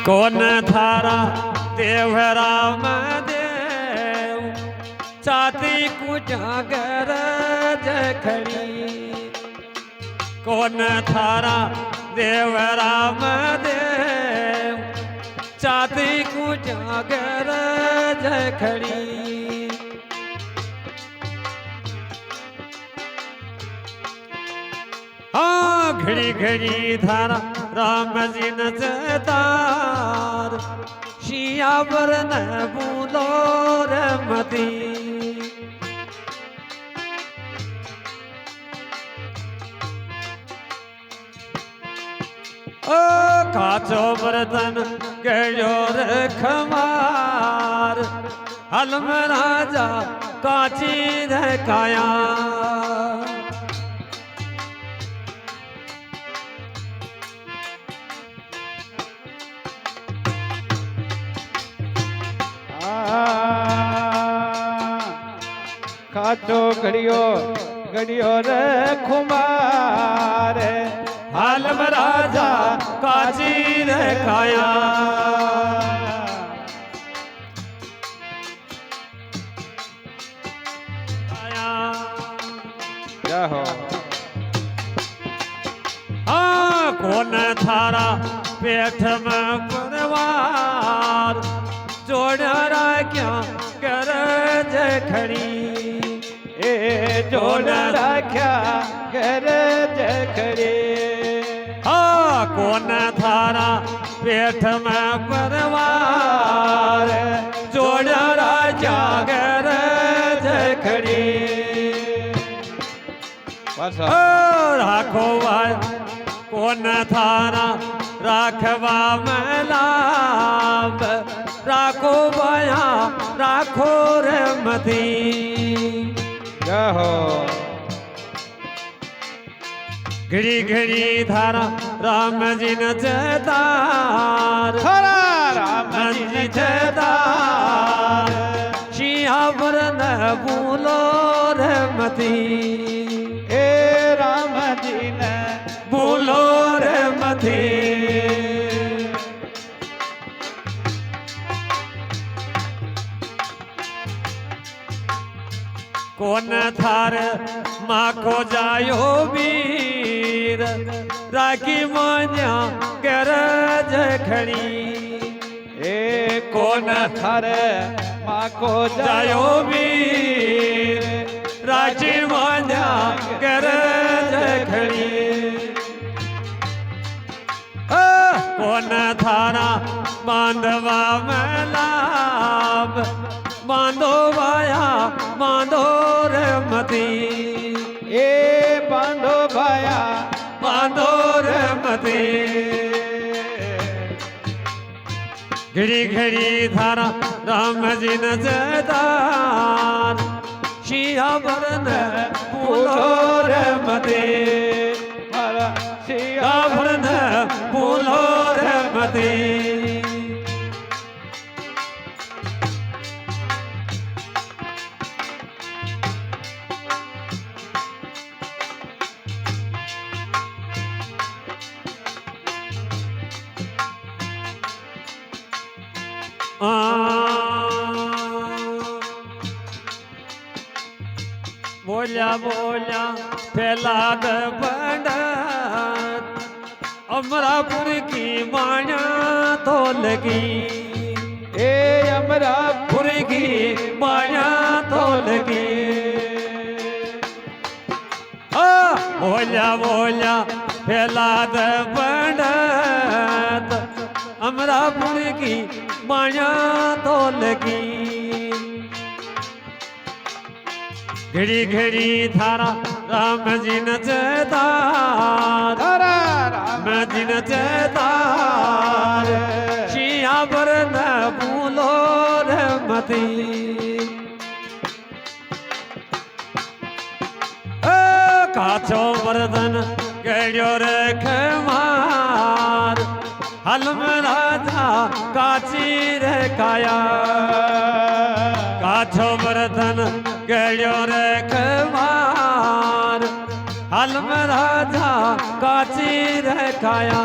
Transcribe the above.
कौन थारा देव राम देव छाती कुजागर जखड़ी कौन थारा देव राम देव छाती कुजागर जखड़ी हाँ घड़ी घड़ी धारा राम जी न जतार शियावर न भूलो रमती ओ काचो बर्तन गयो रखमार हलम राजा काची धकाया काचो घड़ियो घड़ियो रे खुमार हालम राजा काची रे खाया हो हाँ कौन थारा पेट में परवार जोड़ा क्या कर जखड़ी ए जोड़ रख्या कर जखड़ी हाँ कौन थारा पेट में परवार जोड़ा राजा कर जखड़ी राखो कौन थारा राखवा में लाभ राखो बया राखो रे मती हो घड़ी घड़ी धारा राम जी न जतार राम जी जतार शियावर न भूलो रे मती ए राम जी ने भूलो रे मती कौन थार माखो जायो वीर राखी मान्या कर जखड़ी ए कौन थारे माँ को जायो वीर राखी मान्या कर जखड़ी कौन थारा बांधवा में लाभ बांधो भाया बांधो रे मती ए बांधो भाया बांधो रे मती घड़ी घड़ी धारा राम जी न जतार शियावर न भूलो रे मती शियावर न भूलो रे मती बोलिया बोलिया फैलाद पंडित अमरापुर की माया तो लगी ए अमरापुर की माया तो लगी बोलिया बोलिया फैलाद पंडित अमरापुर की माया तो लगी घड़ी घड़ी थारा राम जी न जतार राम जी न जतार शियावर न भूलो रे मती काचो बर्तन गयो रे खमार हलम राजा काची रे काया काचो बर्तन गयो रे खमार हलम राजा काची रे काया